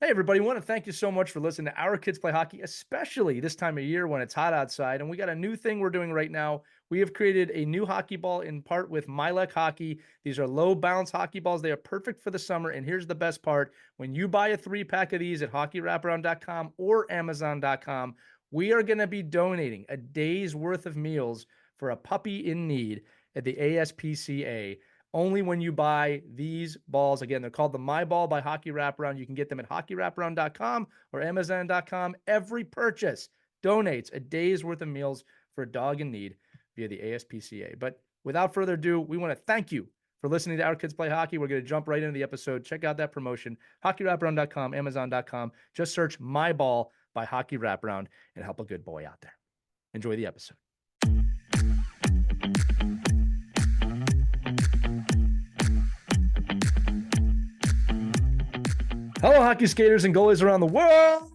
Hey, everybody. I want to thank you so much for listening to Our Kids Play Hockey, especially this time of year when it's hot outside. And we got a new thing we're doing right now. We have created a new hockey ball in part with Milek Hockey. These are low bounce hockey balls. They are perfect for the summer. And here's the best part. When you buy a 3-pack of these at hockeywraparound.com or amazon.com, we are going to be donating a day's worth of meals for a puppy in need at the ASPCA. Only when you buy these balls. Again, they're called the My Ball by Hockey Wraparound. You can get them at hockeywraparound.com or amazon.com. Every purchase donates a day's worth of meals for a dog in need via the ASPCA. But without further ado, we want to thank you for listening to Our Kids Play Hockey. We're going to jump right into the episode. Check out that promotion, hockeywraparound.com, amazon.com. Just search My Ball by Hockey Wraparound and help a good boy out there. Enjoy the episode. Hello, hockey skaters and goalies around the world.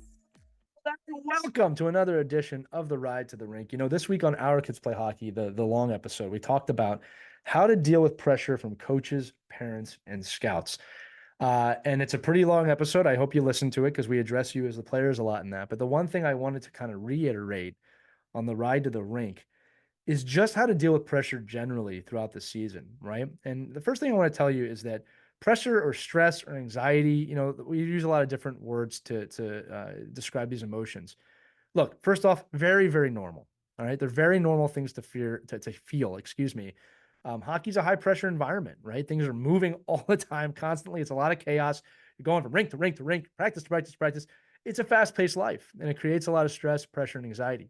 Welcome to another edition of the Ride to the Rink. You know, this week on Our Kids Play Hockey, the long episode, we talked about how to deal with pressure from coaches, parents, and scouts. And it's a pretty long episode. I hope you listen to it because we address you as the players a lot in that. But the one thing I wanted to kind of reiterate on the Ride to the Rink is just how to deal with pressure generally throughout the season, right? And the first thing I want to tell you is that pressure or stress or anxiety, you know, we use a lot of different words to describe these emotions. Look, first off, very, very normal. All right. They're very normal things to feel, excuse me. Hockey's a high pressure environment, right? Things are moving all the time, constantly. It's a lot of chaos. You're going from rink to rink to rink, practice to practice to practice. It's a fast paced life and it creates a lot of stress, pressure, and anxiety.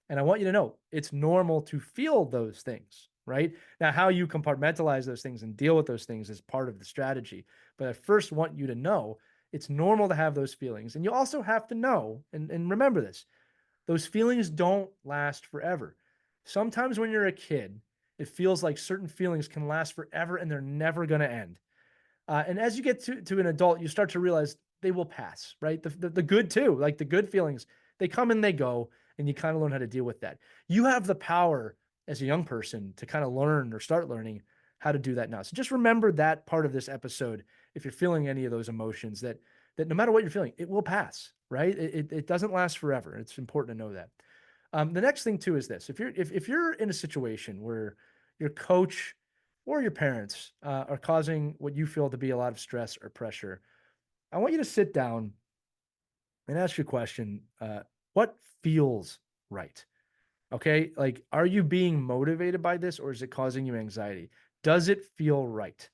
And I want you to know it's normal to feel those things, right? Now, how you compartmentalize those things and deal with those things is part of the strategy. But I first want you to know it's normal to have those feelings. And you also have to know, and remember this, those feelings don't last forever. Sometimes when you're a kid, it feels like certain feelings can last forever and they're never going to end. And as you get to an adult, you start to realize they will pass, right? The good too, like the good feelings, they come and they go, and you kind of learn how to deal with that. You have the power as a young person to kind of learn or start learning how to do that now. So just remember that part of this episode. If you're feeling any of those emotions, that no matter what you're feeling, it will pass, right? It doesn't last forever. It's important to know that. The next thing too is this: if you're in a situation where your coach or your parents are causing what you feel to be a lot of stress or pressure, I want you to sit down and ask your question: what feels right? Okay, like, are you being motivated by this, or is it causing you anxiety? Does it feel right?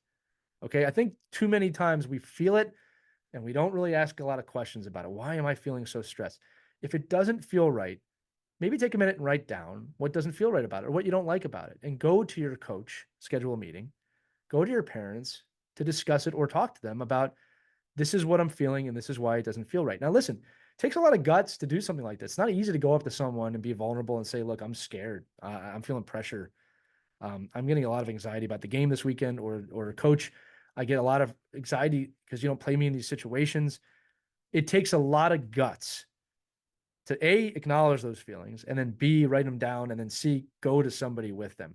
Okay, I think too many times we feel it and we don't really ask a lot of questions about it. Why am I feeling so stressed? If it doesn't feel right, maybe take a minute and write down what doesn't feel right about it or what you don't like about it, and go to your coach, schedule a meeting, go to your parents to discuss it or talk to them about this is what I'm feeling and this is why it doesn't feel right. Now, listen, it takes a lot of guts to do something like this. It's not easy to go up to someone and be vulnerable and say, look, I'm scared. I'm feeling pressure. I'm getting a lot of anxiety about the game this weekend, or coach, I get a lot of anxiety because you don't play me in these situations. It takes a lot of guts to A, acknowledge those feelings, and then B, write them down, and then C, go to somebody with them.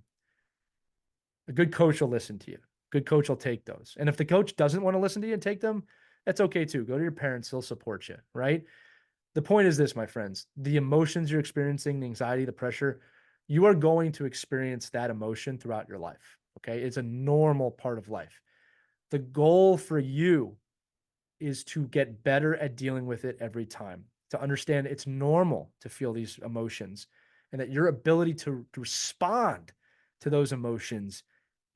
A good coach will listen to you. Good coach will take those. And if the coach doesn't want to listen to you and take them, that's okay too. Go to your parents, they'll support you, right? The point is this, my friends: the emotions you're experiencing, the anxiety, the pressure, you are going to experience that emotion throughout your life. Okay. It's a normal part of life. The goal for you is to get better at dealing with it every time, to understand it's normal to feel these emotions, and that your ability to respond to those emotions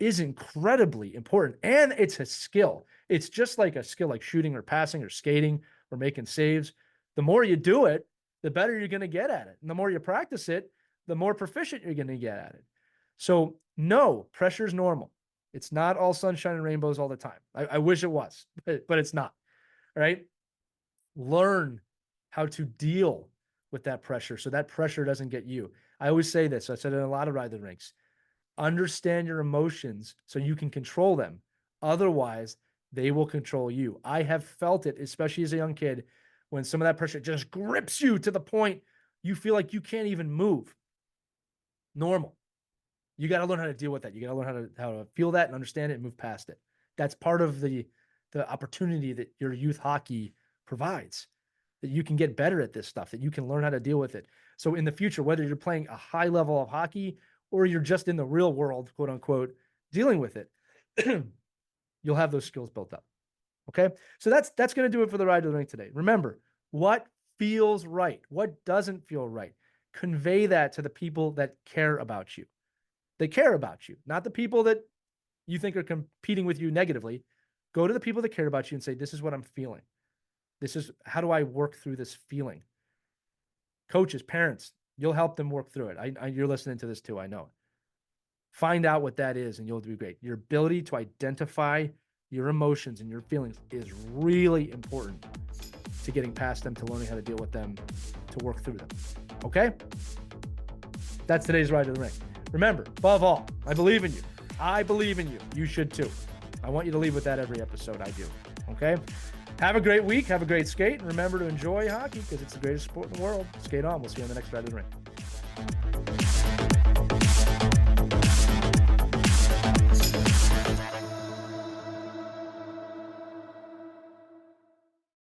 is incredibly important. And it's a skill. It's just like a skill, like shooting or passing or skating or making saves. The more you do it, the better you're going to get at it. And the more you practice it, the more proficient you're going to get at it. So no, pressure is normal. It's not all sunshine and rainbows all the time. I wish it was, but it's not. All right. Learn how to deal with that pressure so that pressure doesn't get you. I always say this. I said it in a lot of Ride the Rinks. Understand your emotions so you can control them. Otherwise, they will control you. I have felt it, especially as a young kid, when some of that pressure just grips you to the point you feel like you can't even move. Normal. You got to learn how to deal with that. You got to learn how to feel that and understand it and move past it. That's part of the opportunity that your youth hockey provides, that you can get better at this stuff, that you can learn how to deal with it. So in the future, whether you're playing a high level of hockey or you're just in the real world, quote unquote, dealing with it, you'll have those skills built up. Okay. So that's going to do it for the Ride to the Rink today. Remember, what feels right? What doesn't feel right? Convey that to the people that care about you. They care about you, not the people that you think are competing with you negatively. Go to the people that care about you and say, this is what I'm feeling. This is, how do I work through this feeling? Coaches, parents, you'll help them work through it. You're listening to this too. I know it. Find out what that is and you'll do great. Your ability to identify your emotions and your feelings is really important to getting past them, to learning how to deal with them, to work through them. Okay? That's today's Ride to the Rink. Remember, above all, I believe in you. I believe in you. You should too. I want you to leave with that every episode. I do. Okay? Have a great week. Have a great skate. And remember to enjoy hockey because it's the greatest sport in the world. Skate on. We'll see you on the next Ride to the Rink.